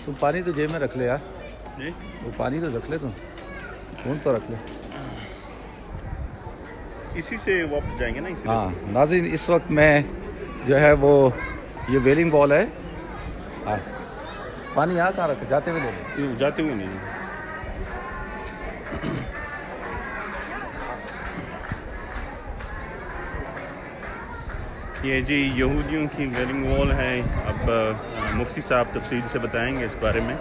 तुम पानी तो जेब में रख ले यार, जी वो पानी तो रख ले, तुम खून तो रख ले। इसी से वापस जाएंगे ना, इसी हाँ नाज़रीन, इस वक्त मैं जो है वो ये वेलिंग वॉल है। हाँ पानी यहाँ कहाँ रखे, जाते हुए ले लो। जाते हुए नहीं। ये जी यहूदियों की वेलिंग वॉल है। अब मुफ्ती साहब तफसील से बताएंगे इस बारे में,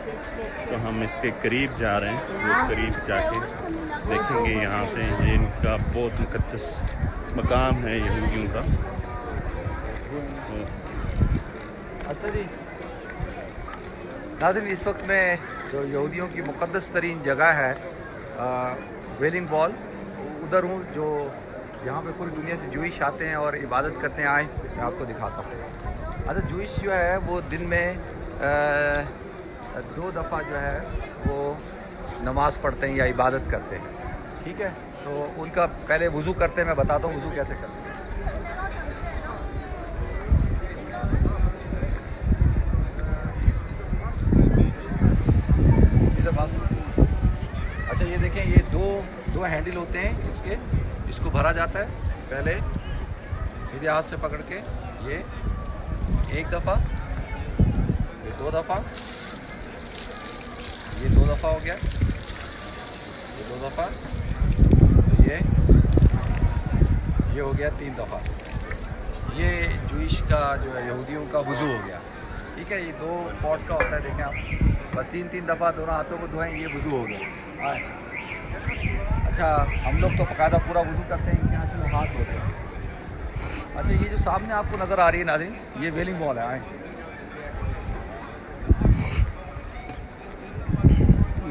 तो हम इसके करीब जा रहे हैं। वो करीब जाके देखेंगे यहाँ से। ये इनका बहुत मुक़द्दस मकाम है यहूदियों का। अच्छा जी नाज़रीन, इस वक्त मैं जो यहूदियों की मुक़द्दस तरीन जगह है वेलिंग वॉल, उधर हूँ, जो यहाँ पे पूरी दुनिया से जूइश आते हैं और इबादत करते हैं। आए मैं आपको दिखाता हूँ। अच्छा जूइश जो है वो दिन में 2 दफ़ा जो है वो नमाज़ पढ़ते हैं या इबादत करते हैं, ठीक है। तो उनका पहले वज़ू करते हैं, मैं बताता हूँ वज़ू कैसे करते हैं। अच्छा ये देखें, ये दो हैंडल होते हैं इसके, इसको भरा जाता है। पहले सीधे हाथ से पकड़ के ये 1 दफ़ा, ये 2 दफ़ा, ये 2 दफ़ा हो गया, ये 2 दफ़ा, तो ये हो गया 3 दफ़ा। ये जूइश का जो है यहूदियों का वज़ू हो गया, ठीक है। ये 2 पॉट का होता है, देखें आप, बस 3-3 दफ़ा दोनों हाथों को धोएं, ये वज़ू हो गया। अच्छा हम लोग तो बाकायदा पूरा वज़ू करते हैं, यहाँ से हाथ धोते हैं। अच्छा ये जो सामने आपको नज़र आ रही है नाज़रीन, ये वेलिंग वॉल है। आए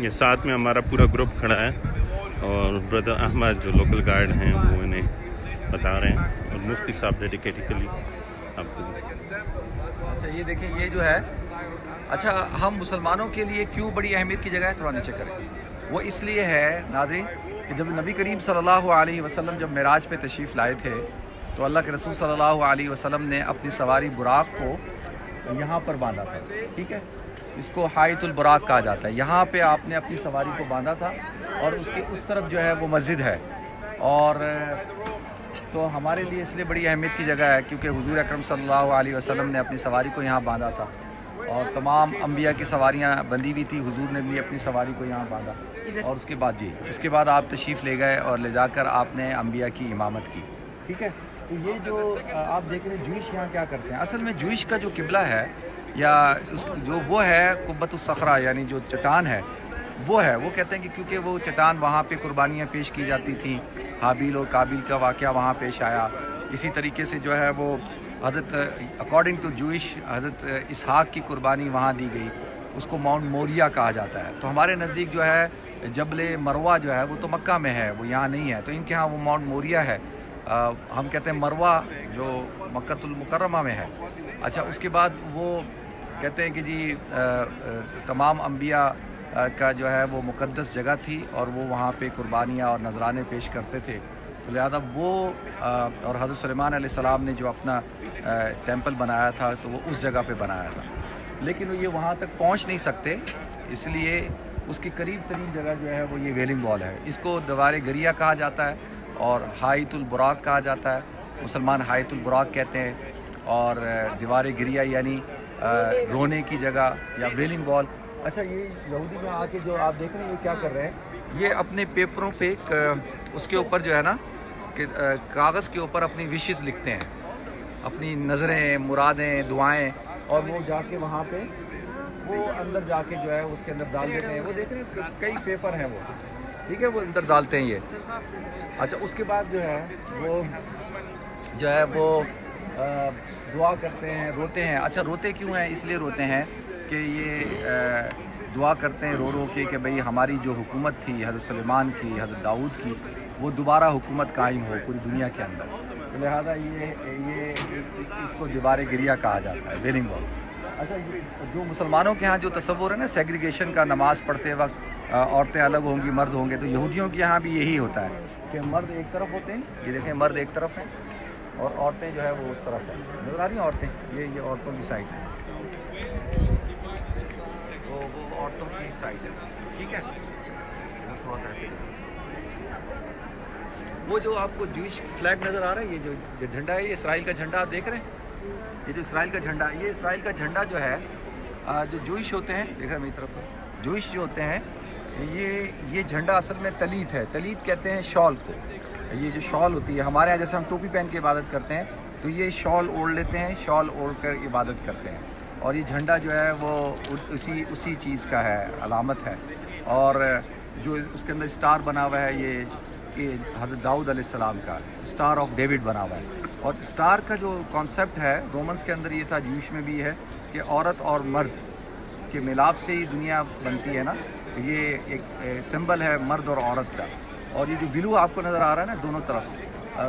ये साथ में हमारा पूरा ग्रुप खड़ा है और ब्रदर अहमद जो लोकल गाइड हैं वो इन्हें बता रहे हैं, और मुफ्ती साहब डेडिकेटिकली आपको। अच्छा ये देखें, ये जो है, अच्छा हम मुसलमानों के लिए क्यों बड़ी अहमियत की जगह है, थोड़ा नीचे करें। वो इसलिए है नाज़रीन कि जब नबी करीम सल्लल्लाहु अलैहि वसल्लम जब मेराज पे तशरीफ़ लाए थे, तो अल्लाह के रसूल सल्लल्लाहु अलैहि वसल्लम ने अपनी सवारी बुराक को यहाँ पर बांधा था, ठीक है। इसको हाइतुल बुराक कहा जाता है। यहाँ पे आपने अपनी सवारी को बांधा था और उसके उस तरफ जो है वो मस्जिद है। और तो हमारे लिए इसलिए बड़ी अहमियत की जगह है क्योंकि हुजूर अकरम सल्लल्लाहु अलैहि वसल्लम ने अपनी सवारी को यहाँ बांधा था और तमाम अंबिया की सवारियाँ बंधी हुई थी, हुजूर ने भी अपनी सवारी को यहाँ बांधा। और उसके बाद आप तशरीफ़ ले गए और ले जाकर आपने अंबिया की इमामत की, ठीक है। तो ये जो आप देख रहे हैं जूइश यहाँ क्या करते हैं, असल में जूइश का जो किबला है या जो वो है कुब्बतुस सखरा, यानी जो चट्टान है वो है, वो कहते हैं कि क्योंकि वो चट्टान वहाँ पे कुर्बानियाँ पेश की जाती थी, हाबिल और काबिल का वाक़या वहाँ पेश आया। इसी तरीके से जो है वो हज़रत अकॉर्डिंग टू जूइश हज़रत इसहाक़ की कुर्बानी वहाँ दी गई, उसको माउंट मोरिया कहा जाता है। तो हमारे नज़दीक जो है जबल मरवा जो है वो तो मक्का में है, वो यहाँ नहीं है, तो इनके यहाँ वो माउंट मोरिया है। हम कहते हैं मरवा जो मक्कतुल मुकर्रमा में है। अच्छा उसके बाद वो कहते हैं कि जी तमाम अंबिया का जो है वो मुक़द्दस जगह थी और वो वहाँ पे कुर्बानियाँ और नजराने पेश करते थे, तो लिहाजा वो और हज़रत सुलेमान अलैहिस्सलाम ने जो अपना टेंपल बनाया था तो वो उस जगह पे बनाया था, लेकिन ये वहाँ तक पहुँच नहीं सकते, इसलिए उसकी करीब तरीन जगह जो है वो ये वेलिंग वॉल है। इसको दीवार गरिया कहा जाता है और हाइतुल बुराक कहा जाता है, मुसलमान हाइतुल बुराक कहते हैं, और दीवार गिरिया यानी रोने की जगह या वेलिंग वॉल। अच्छा ये यहूदी में आके जो आप देख रहे हैं ये क्या कर रहे हैं, ये अपने पेपरों पे उसके ऊपर जो है ना कि कागज़ के ऊपर अपनी विशेस लिखते हैं, अपनी नज़रें, मुरादें, दुआएं, और वो जाके वहाँ पे वो अंदर जाके जो है उसके अंदर डाल देते हैं। वो देख रहे हैं कई पेपर हैं वो, ठीक है, वो अंदर डालते हैं ये। अच्छा उसके बाद जो है वो दुआ करते हैं, रोते हैं। अच्छा रोते क्यों हैं, इसलिए रोते हैं कि ये दुआ करते हैं रो रो के कि भाई हमारी जो हुकूमत थी हज़रत सुलेमान की, हज़रत दाऊद की, वो दोबारा हुकूमत कायम हो पूरी दुनिया के अंदर। तो लिहाजा ये इसको दीवार गिरिया कहा जाता है, वेलिंग वॉल। अच्छा जो मुसलमानों के यहाँ जो तसव्वुर है ना सेग्रीगेशन का, नमाज़ पढ़ते वक्त औरतें अलग होंगी, मर्द होंगे, तो यहूदियों के यहाँ भी यही होता है कि मर्द एक तरफ होते हैं, ये देखें मर्द एक तरफ हैं और औरतें जो है वो उस तरफ हैं। नज़र आ रही हैं औरतें, ये औरतों की साइड है। तो वो औरतों की साइड है, ठीक है। थोड़ा सा ऐसे वो जो आपको जूइश फ्लैग नज़र आ रहा है, ये जो झंडा है, ये इसराइल का झंडा आप देख रहे हैं। ये जो इसराइल का झंडा, ये इसराइल का झंडा जो है, जो जूइश होते हैं, देखा मेरी तरफ, जूइश जो होते हैं, ये झंडा असल में तलीत है। तलीत कहते हैं शॉल को। ये जो शॉल होती है, हमारे यहाँ जैसे हम टोपी पहन के इबादत करते हैं, तो ये शॉल ओढ़ लेते हैं, शॉल ओढ़ कर इबादत करते हैं। और ये झंडा जो है वो उसी चीज़ का है, अलामत है। और जो उसके अंदर स्टार बना हुआ है, ये कि हज़रत दाऊद अलैहिस्सलाम का स्टार ऑफ डेविड बना हुआ है। और स्टार का जो कॉन्सेप्ट है रोमन्स के अंदर ये था, जूश में भी है, कि औरत और मर्द के मिलाप से ही दुनिया बनती है ना। तो ये एक सिंबल है मर्द और औरत का। और ये जो बिलू आपको नज़र आ रहा है ना दोनों तरफ,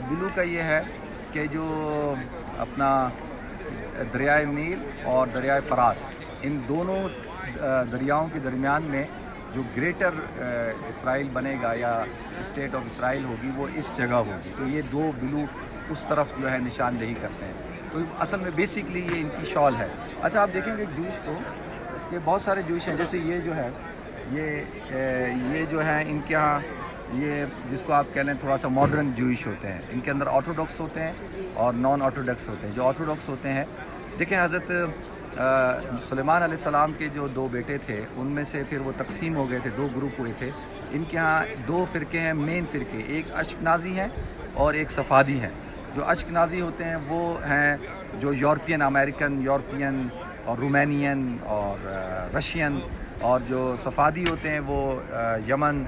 बिलू का ये है कि जो अपना दरियाए नील और दरियाए फरात, इन दोनों दरियाओं के दरमियान में जो ग्रेटर इसराइल बनेगा या स्टेट ऑफ इसराइल होगी, वो इस जगह होगी। तो ये दो बिलू उस तरफ जो है निशानदेही करते हैं। तो असल में बेसिकली ये इनकी शॉल है। अच्छा, आप देखेंगे जूश को, ये बहुत सारे जूश हैं। जैसे ये जो है, ये जो है इनके यहाँ, ये जिसको आप कह लें थोड़ा सा मॉडर्न जूइश होते हैं। इनके अंदर ऑर्थोडॉक्स होते हैं और नॉन ऑर्थोडॉक्स होते हैं। जो ऑर्थोडॉक्स होते हैं, देखें हज़रत सुलेमान अलैहिस्सलाम के जो दो बेटे थे, उनमें से फिर वो तकसीम हो गए थे, दो ग्रुप हुए थे। इनके यहाँ दो फ़िरके हैं, मेन फ़िरके, एक अश्कनाज़ी हैं और एक सफ़ादी हैं। जो अश्कनाज़ी होते हैं वो हैं जो यूरोपियन, अमेरिकन, यूरोपियन और रोमानियन और रशियन। और जो सफ़ादी होते हैं वो यमन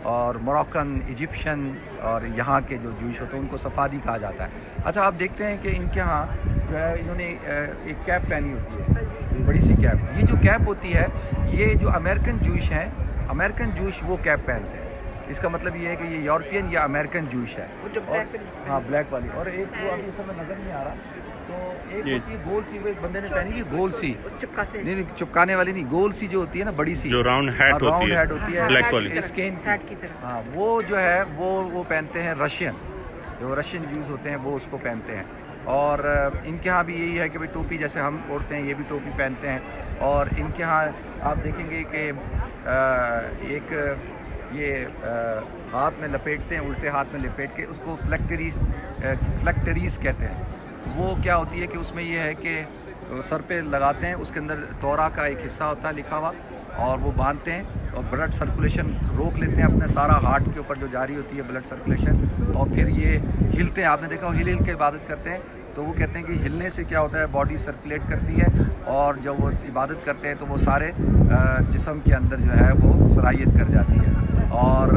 और मोरक्कन, इजिप्शियन और यहाँ के जो जूश होते हैं उनको सफ़ादी कहा जाता है। अच्छा, आप देखते हैं कि इनके यहाँ जो है इन्होंने एक कैप पहनी होती है, बड़ी सी कैप। ये जो कैप होती है, ये जो अमेरिकन जूश हैं, अमेरिकन जूश वो कैप पहनते हैं। इसका मतलब ये है कि ये यूरोपियन या अमेरिकन जूश है। हाँ, ब्लैक वाली। और एक जो अभी इस समय नज़र नहीं आ रहा, तो एक होती है गोल सी, वो एक बंदे ने पहनी है गोल सी, नहीं चिपकाने वाली नहीं, गोल सी जो होती है ना, बड़ी सी, जो राउंड हेड होती है ब्लैक वाली, स्केन की। हाँ, वो जो है वो पहनते हैं रशियन, जो रशियन जूस होते हैं वो उसको पहनते हैं। और इनके यहाँ भी यही है कि भाई टोपी जैसे हम ओढ़ते हैं, ये भी टोपी पहनते हैं। और इनके यहाँ आप देखेंगे कि एक ये हाथ में लपेटते हैं, उल्टे हाथ में लपेट के, उसको फ्लैक्टरीज कहते हैं। वो क्या होती है कि उसमें ये है कि सर पे लगाते हैं, उसके अंदर तौरा का एक हिस्सा होता है लिखा हुआ, और वो बांधते हैं और ब्लड सर्कुलेशन रोक लेते हैं अपने सारा हार्ट के ऊपर जो जारी होती है ब्लड सर्कुलेशन। और फिर ये हिलते हैं, आपने देखा हिल के इबादत करते हैं। तो वो कहते हैं कि हिलने से क्या होता है, बॉडी सर्कुलेट करती है, और जब वो इबादत करते हैं तो वो सारे जिस्म के अंदर जो है वो सलाहियत कर जाती है। और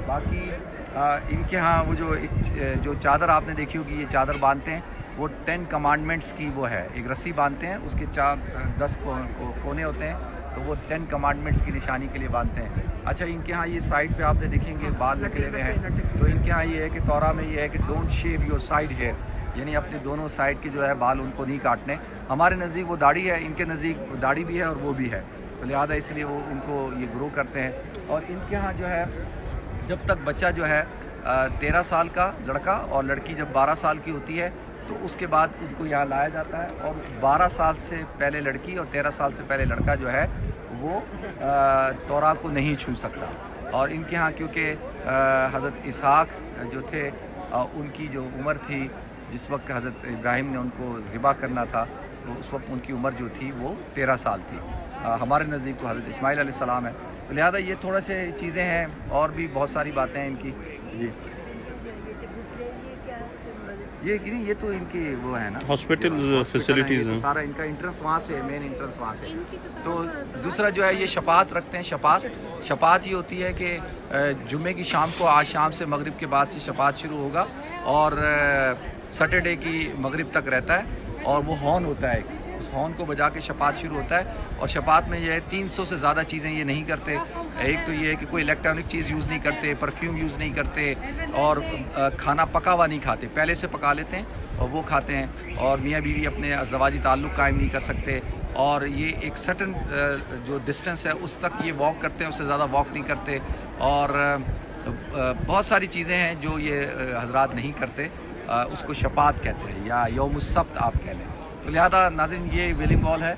बाकी इनके यहाँ वो जो चादर आपने देखी होगी, ये चादर बांधते हैं, वो 10 कमांडमेंट्स की वो है, एक रस्सी बांधते हैं, उसके 10 कोने होते हैं, तो वो 10 कमांडमेंट्स की निशानी के लिए बांधते हैं। अच्छा, इनके यहाँ ये साइड पे आपने देखेंगे बाल निकले हुए हैं। तो इनके यहाँ ये है कि तौरा में ये है कि don't shave your side hair, यानी अपने दोनों साइड के जो है बाल उनको नहीं काटने। हमारे नज़दीक वो दाढ़ी है, इनके नज़दीक दाढ़ी भी है और वो भी है, तो लिहाजा इसलिए वो उनको ये ग्रो करते हैं। और इनके यहाँ जो है, जब तक बच्चा जो है 13 साल का लड़का और लड़की जब 12 साल की होती है, तो उसके बाद उनको यहाँ लाया जाता है। और 12 साल से पहले लड़की और 13 साल से पहले लड़का जो है वो तौरा को नहीं छू सकता। और इनके यहाँ क्योंकि हज़रत इसहाक जो थे, उनकी जो उम्र थी जिस वक्त हज़रत इब्राहिम ने उनको ज़िबा करना था, तो उस वक्त उनकी उम्र जो थी वो 13 साल थी। हमारे नज़दीक तो हज़रत इस्माइल अलैहिस्सलाम है। तो लिहाजा ये थोड़ा से चीज़ें हैं, और भी बहुत सारी बातें हैं इनकी। जी, ये तो इनकी वो है ना, हॉस्पिटल फैसिलिटीज़ हैं, सारा इनका इंट्रेंस वहाँ से, मेन इंट्रेंस वहाँ से। तो दूसरा जो है ये शपात रखते हैं। शपात ये होती है कि जुम्मे की शाम को, आज शाम से मगरिब के बाद से शपात शुरू होगा और सैटरडे की मगरिब तक रहता है। और वो हॉर्न होता है, उस हॉर्न को बजा के शपात शुरू होता है। और शपात में ये है 300 से ज़्यादा चीज़ें ये नहीं करते। एक तो ये है कि कोई इलेक्ट्रॉनिक चीज़ यूज़ नहीं करते, परफ्यूम यूज़ नहीं करते, और खाना पका हुआ नहीं खाते, पहले से पका लेते हैं और वो खाते हैं। और मियाँ बीवी अपने ज़वाजी ताल्लुक़ कायम नहीं कर सकते। और ये एक सर्टन जो डिस्टेंस है उस तक ये वॉक करते हैं, उससे ज़्यादा वॉक नहीं करते। और बहुत सारी चीज़ें हैं जो ये हजरात नहीं करते, उसको शपात कहते हैं या यौमुस सब्त आप कह लें। तो लिहाजा नाज़रीन, ये वेलिंग वॉल है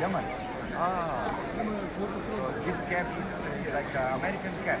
Yemen. This cap is like an American cap.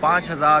5000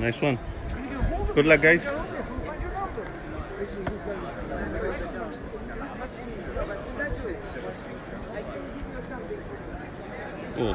Nice one. Good luck, guys. Oh.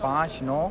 5, 9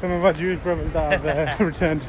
some of our Jewish brothers that have returned.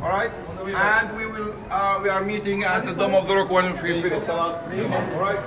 All right, and we are meeting at the Dome of the Rock when we finish Salat. All right.